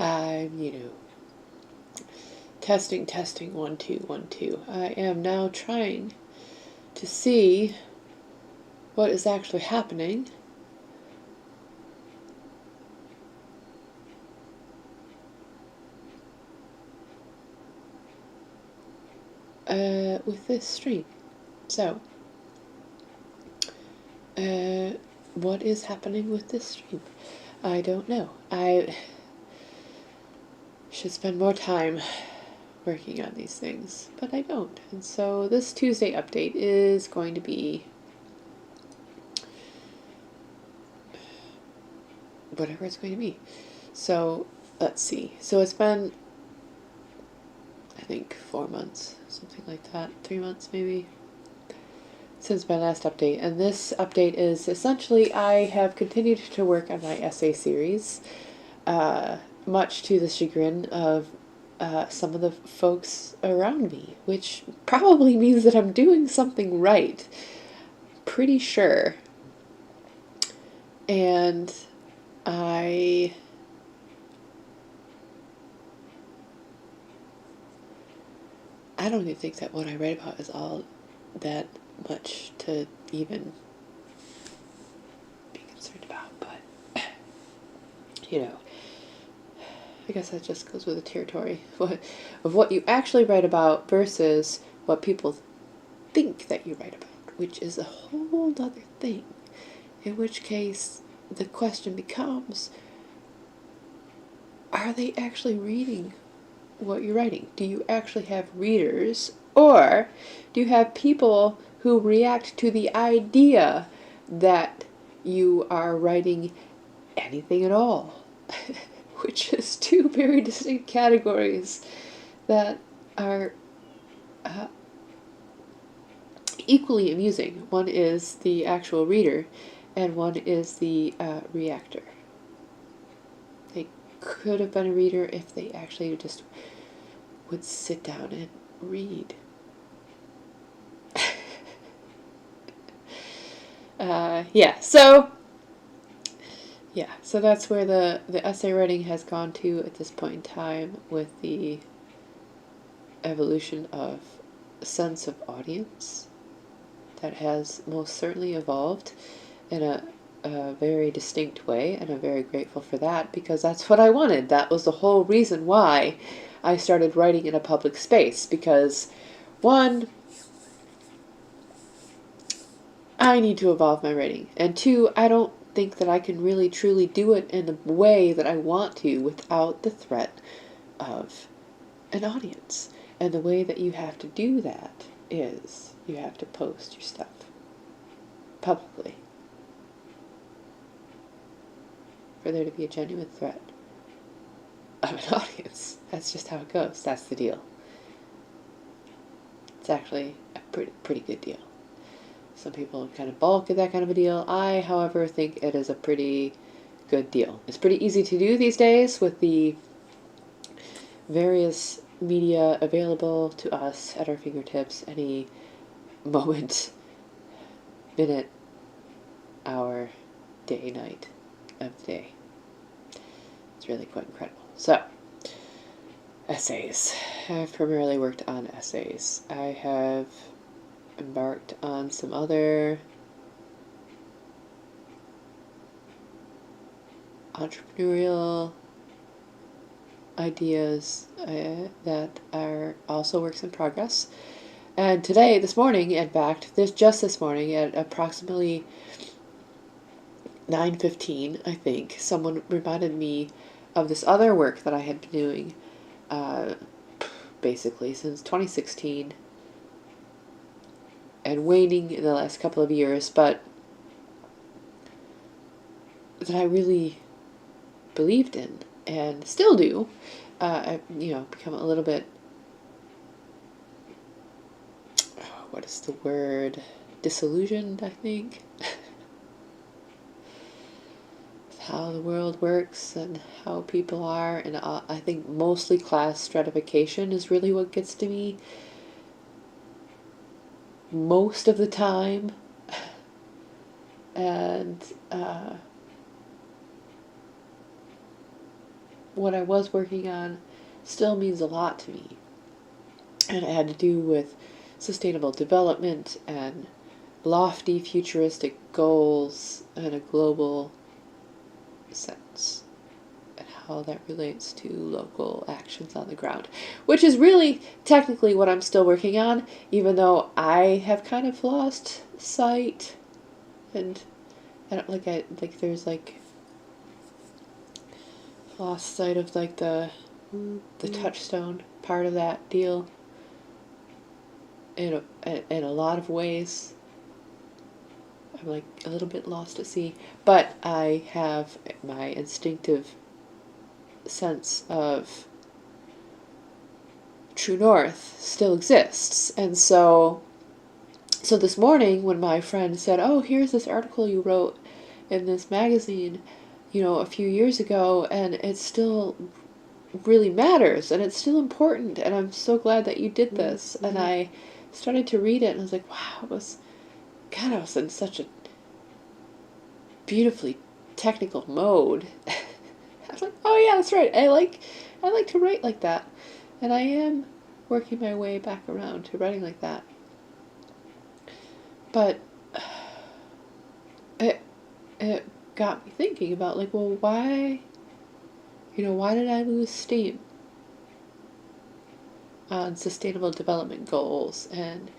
I'm, testing, testing, 1, 2, 1, 2. I am now trying to see what is actually happening. With this stream. So, what is happening with this stream? I don't know. I should spend more time working on these things, but I don't. And so this Tuesday update is going to be whatever it's going to be. So let's see. So it's been, I think, 4 months, something like that, 3 months maybe, since my last update. And this update is essentially I have continued to work on my essay series, much to the chagrin of some of the folks around me, which probably means that I'm doing something right. Pretty sure. And I don't even think that what I write about is all that much to even be concerned about, but I guess that just goes with the territory of what you actually write about versus what people think that you write about, which is a whole other thing. In which case, the question becomes, are they actually reading what you're writing? Do you actually have readers, or do you have people who react to the idea that you are writing anything at all? Which is two very distinct categories that are equally amusing. One is the actual reader, and one is the reactor. They could have been a reader if they actually just would sit down and read. So that's where the essay writing has gone to at this point in time, with the evolution of a sense of audience that has most certainly evolved in a very distinct way, and I'm very grateful for that, because that's what I wanted. That was the whole reason why I started writing in a public space, because one, I need to evolve my writing, and two, I don't think that I can really truly do it in the way that I want to without the threat of an audience. And the way that you have to do that is you have to post your stuff publicly for there to be a genuine threat of an audience. That's just how it goes. That's the deal. It's actually a pretty good deal. Some people kind of balk at that kind of a deal. I, however, think it is a pretty good deal. It's pretty easy to do these days with the various media available to us at our fingertips any moment, minute, hour, day, night of the day. It's really quite incredible. So, essays. I've primarily worked on essays. I have embarked on some other entrepreneurial ideas that are also works in progress. And today, this morning, in fact, this morning at approximately 9:15, I think, someone reminded me of this other work that I had been doing basically since 2016 and waning in the last couple of years, but that I really believed in and still do. I've become a little bit, what is the word, disillusioned, I think. How the world works and how people are, and I think mostly class stratification is really what gets to me most of the time. And what I was working on still means a lot to me. And it had to do with sustainable development and lofty futuristic goals in a global sense, and how that relates to local actions on the ground, which is really technically what I'm still working on, even though I have kind of lost sight, and I don't there's like lost sight of like the touchstone part of that deal in a lot of ways. I'm like a little bit lost at sea, but I have my instinctive sense of true north still exists. And so this morning when my friend said, "Oh, here's this article you wrote in this magazine, a few years ago, and it still really matters and it's still important, and I'm so glad that you did this." And I started to read it and I was like, wow, I was in such a beautifully technical mode. I was like, oh yeah, that's right. I like to write like that, and I am working my way back around to writing like that. But it got me thinking about like, well, why did I lose steam on sustainable development goals and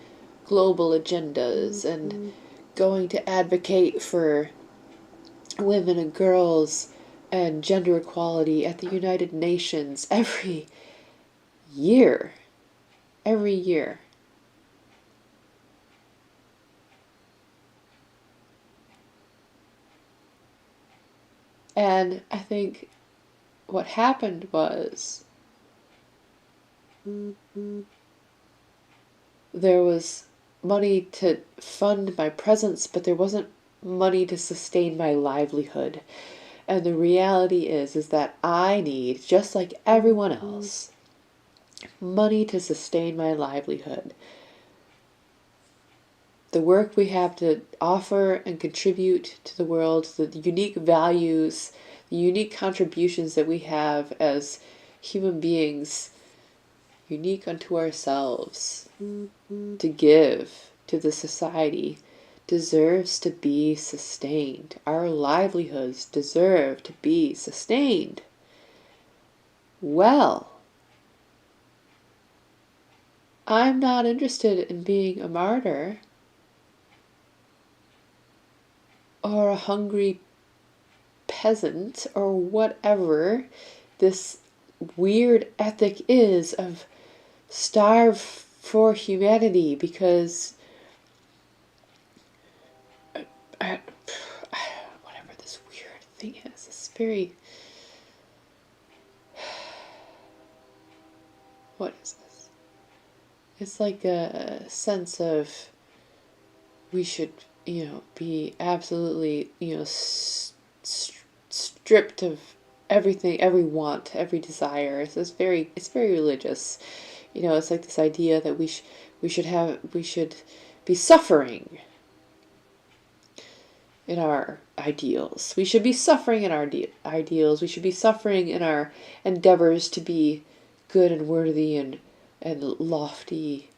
global agendas and going to advocate for women and girls and gender equality at the United Nations every year. Every year. And I think what happened was there was money to fund my presence, but there wasn't money to sustain my livelihood. And the reality is that I need, just like everyone else, money to sustain my livelihood. The work we have to offer and contribute to the world, the unique values, the unique contributions that we have as human beings, unique unto ourselves, to give to the society, deserves to be sustained. Our livelihoods deserve to be sustained. Well, I'm not interested in being a martyr or a hungry peasant or whatever this weird ethic is of starve for humanity, because whatever this weird thing is, it's very, what is this? It's like a sense of we should, be absolutely, stripped of everything, every want, every desire. It's very religious. It's like this idea that we should be suffering in our ideals. We should be suffering in our ideals. We should be suffering in our endeavors to be good and worthy and lofty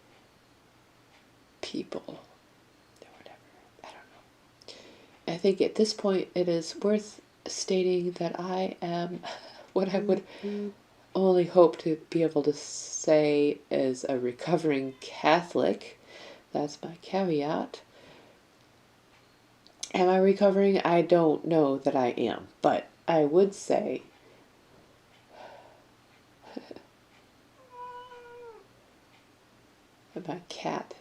people, or whatever. I don't know. I think at this point it is worth stating that I am what I would only hope to be able to say as a recovering Catholic. That's my caveat. Am I recovering? I don't know that I am, but I would say my cat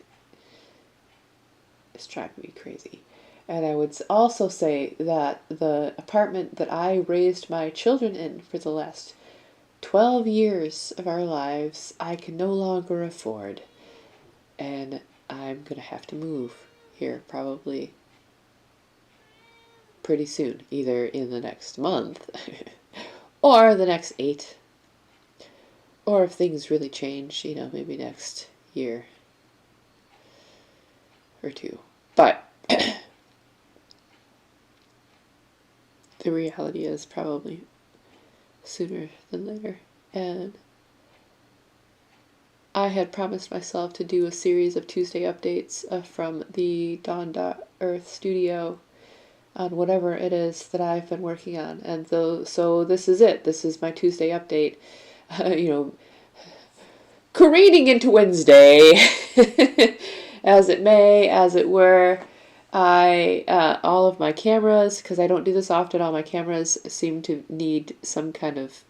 is driving me crazy. And I would also say that the apartment that I raised my children in for the last 12 years of our lives, I can no longer afford. And I'm going to have to move here probably pretty soon, either in the next month or the next 8, or if things really change, maybe next year or 2. But the reality is probably sooner than later. And I had promised myself to do a series of Tuesday updates from the Dawn.Earth studio on whatever it is that I've been working on. And so this is it. This is my Tuesday update. Careening into Wednesday, as it may, as it were. All of my cameras, because I don't do this often, all my cameras seem to need some kind of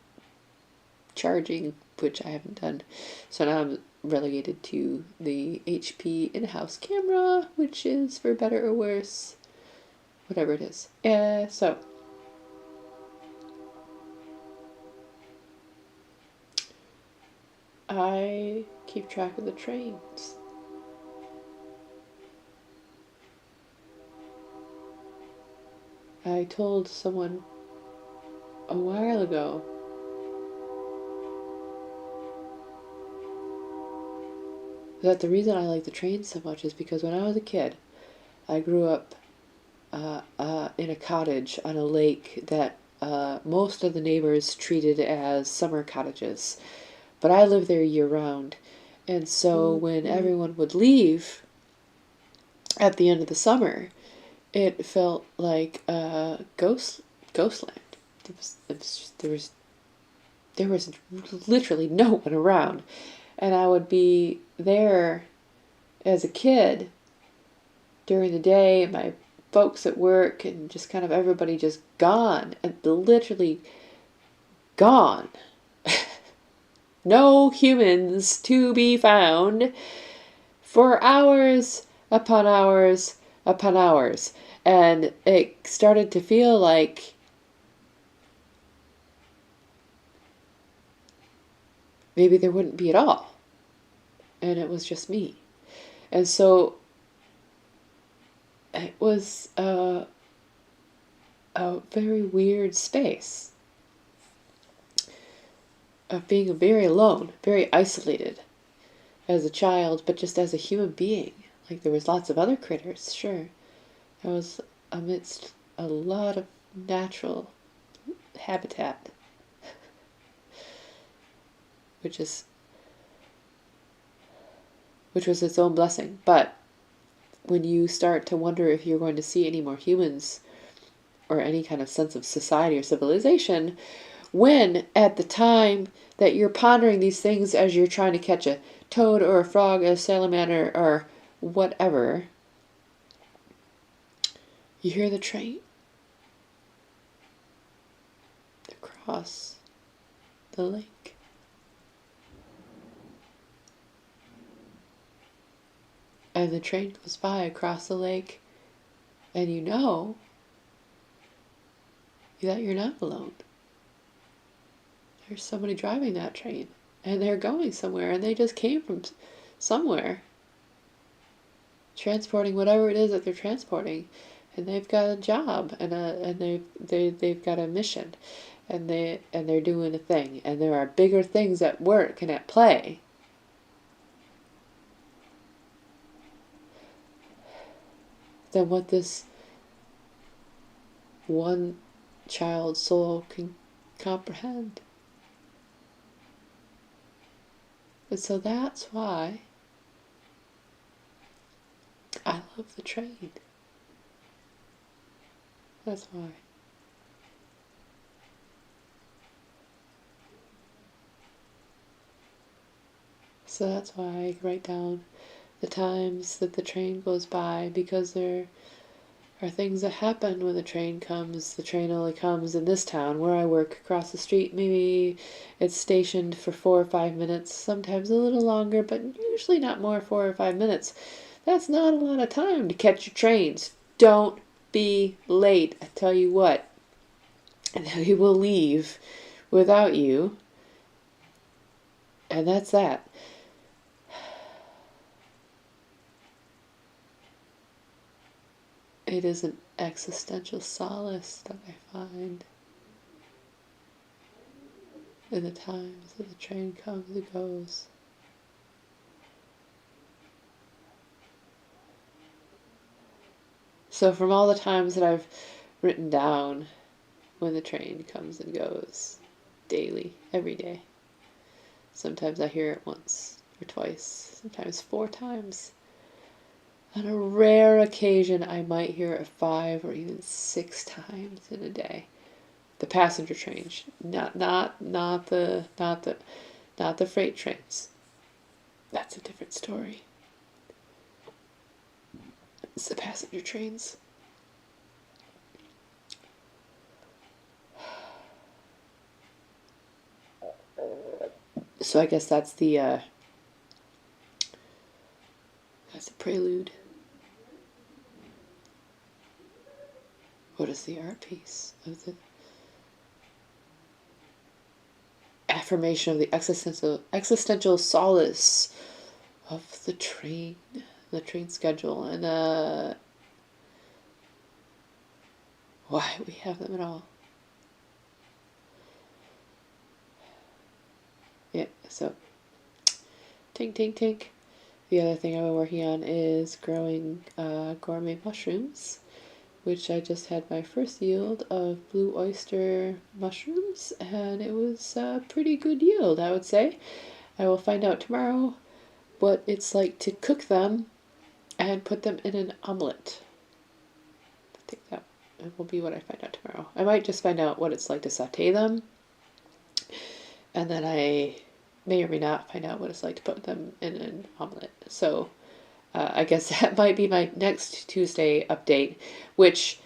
charging, which I haven't done. So now I'm relegated to the HP in-house camera, which is, for better or worse, whatever it is. So I keep track of the trains. I told someone a while ago that the reason I like the trains so much is because when I was a kid, I grew up in a cottage on a lake that most of the neighbors treated as summer cottages. But I lived there year round. And so when everyone would leave at the end of the summer, it felt like a ghostland. There was literally no one around. And I would be there as a kid during the day, my folks at work, and just kind of everybody just gone, and literally gone. No humans to be found for hours upon hours upon hours. And it started to feel like maybe there wouldn't be at all. And it was just me. And so it was a very weird space of being very alone, very isolated as a child, but just as a human being. Like, there was lots of other critters, sure. I was amidst a lot of natural habitat, which was its own blessing. But when you start to wonder if you're going to see any more humans or any kind of sense of society or civilization, when at the time that you're pondering these things as you're trying to catch a toad or a frog, a salamander, or whatever, you hear the train across the lake. And the train goes by across the lake, and you know that you're not alone. There's somebody driving that train, and they're going somewhere, and they just came from somewhere, transporting whatever it is that they're transporting, and they've got a job, and they've got a mission, and they're doing a thing, and there are bigger things at work and at play than what this one child soul can comprehend. And so that's why I love the train. That's why. So that's why I write down the times that the train goes by, because there are things that happen when the train comes. The train only comes in this town where I work across the street. Maybe it's stationed for 4 or 5 minutes, sometimes a little longer, but usually not more 4 or 5 minutes. That's not a lot of time to catch your trains. Don't be late, I tell you what. And he will leave without you. And that's that. It is an existential solace that I find in the times that the train comes and goes. So from all the times that I've written down when the train comes and goes, daily, every day. Sometimes I hear it once or twice, sometimes 4 times. On a rare occasion, I might hear it 5 or even 6 times in a day. The passenger trains, not the freight trains. That's a different story. It's the passenger trains. So I guess that's the prelude. What is the art piece of the affirmation of the existential solace of the train schedule, and why we have them at all. Yeah, so tink tink tink. The other thing I've been working on is growing gourmet mushrooms, which I just had my first yield of blue oyster mushrooms, and it was a pretty good yield, I would say. I will find out tomorrow what it's like to cook them and put them in an omelet. I think that will be what I find out tomorrow. I might just find out what it's like to saute them, and then I may or may not find out what it's like to put them in an omelet. So I guess that might be my next Tuesday update, which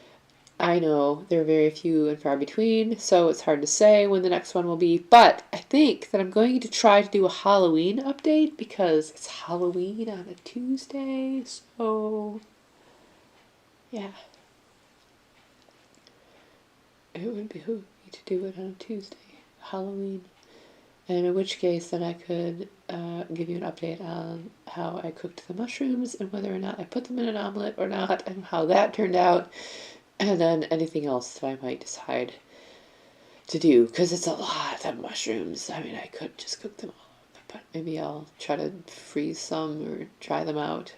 I know they're very few and far between, so it's hard to say when the next one will be. But I think that I'm going to try to do a Halloween update because it's Halloween on a Tuesday, so yeah. It would behoove me to do it on a Tuesday, Halloween. And in which case, then I could give you an update on how I cooked the mushrooms and whether or not I put them in an omelet or not and how that turned out. And then anything else that I might decide to do, because it's a lot of mushrooms. I mean, I could just cook them all up, but maybe I'll try to freeze some or try them out.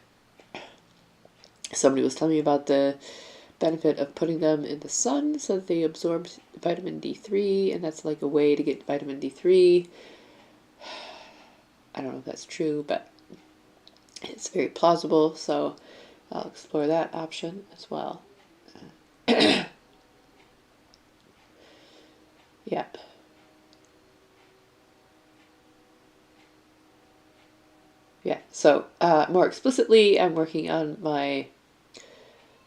Somebody was telling me about the benefit of putting them in the sun so that they absorb vitamin D3, and that's like a way to get vitamin D3. I don't know if that's true, but it's very plausible, so I'll explore that option as well. Yeah. Yeah, so more explicitly, I'm working on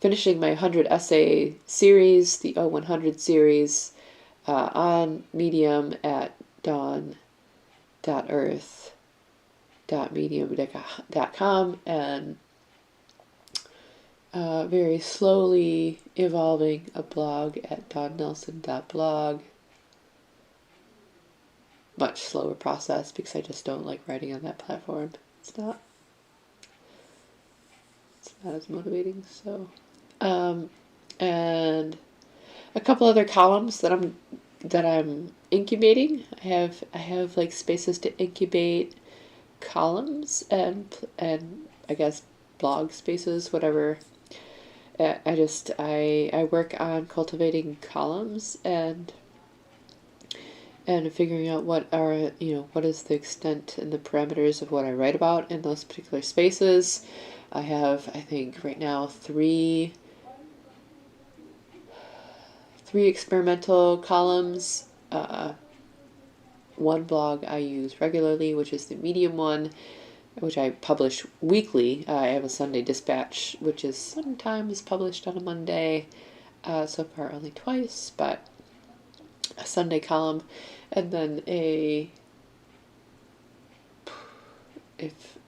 finishing my 100 essay series, the O100 series, on Medium at dawn.earth.medium.com, and very slowly evolving a blog at dawnnelson.blog. Much slower process because I just don't like writing on that platform. It's not as motivating. So, and a couple other columns that I'm incubating. I have like spaces to incubate columns and I guess blog spaces, whatever. I work on cultivating columns and figuring out what is the extent and the parameters of what I write about in those particular spaces. I have, I think right now, three experimental columns. One blog I use regularly, which is the Medium one, which I publish weekly. I have a Sunday Dispatch, which is sometimes published on a Monday. So far only twice, but a Sunday column, and then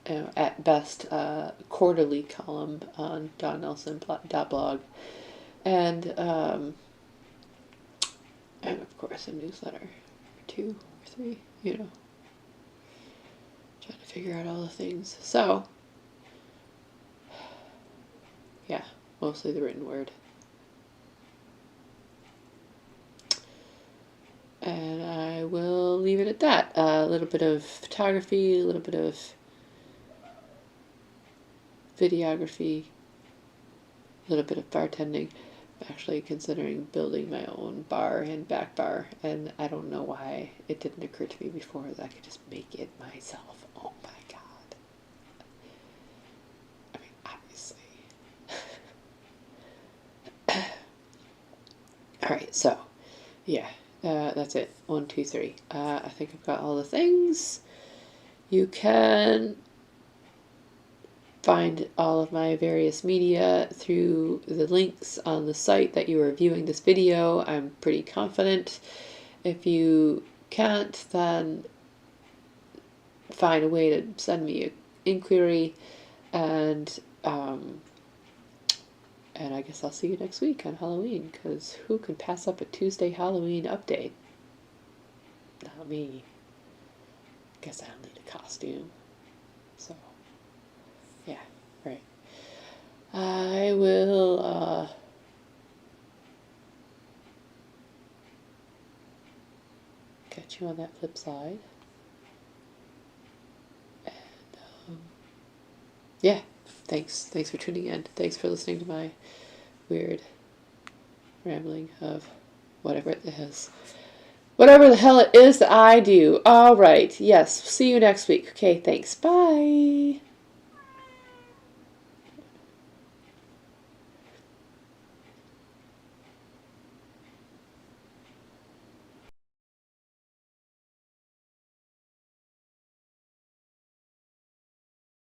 at best, quarterly column on dawnnelson.blog, and of course a newsletter, or 2 or 3, trying to figure out all the things. So, yeah, mostly the written word. And I will leave it at that. A little bit of photography, a little bit of videography, a little bit of bartending. actually considering building my own bar and back bar, and I don't know why it didn't occur to me before that I could just make it myself. Oh my god. I mean, obviously. Alright, so, yeah, that's it. 1, 2, 3. I think I've got all the things. You can find all of my various media through the links on the site that you are viewing this video. I'm pretty confident. If you can't, then find a way to send me an inquiry, and I guess I'll see you next week on Halloween, because who can pass up a Tuesday Halloween update? Not me. Guess I'll need a costume. So, yeah, right. I will, catch you on that flip side. And, yeah, thanks for tuning in. Thanks for listening to my weird rambling of whatever it is. Whatever the hell it is that I do. All right. Yes. See you next week. Okay. Thanks. Bye.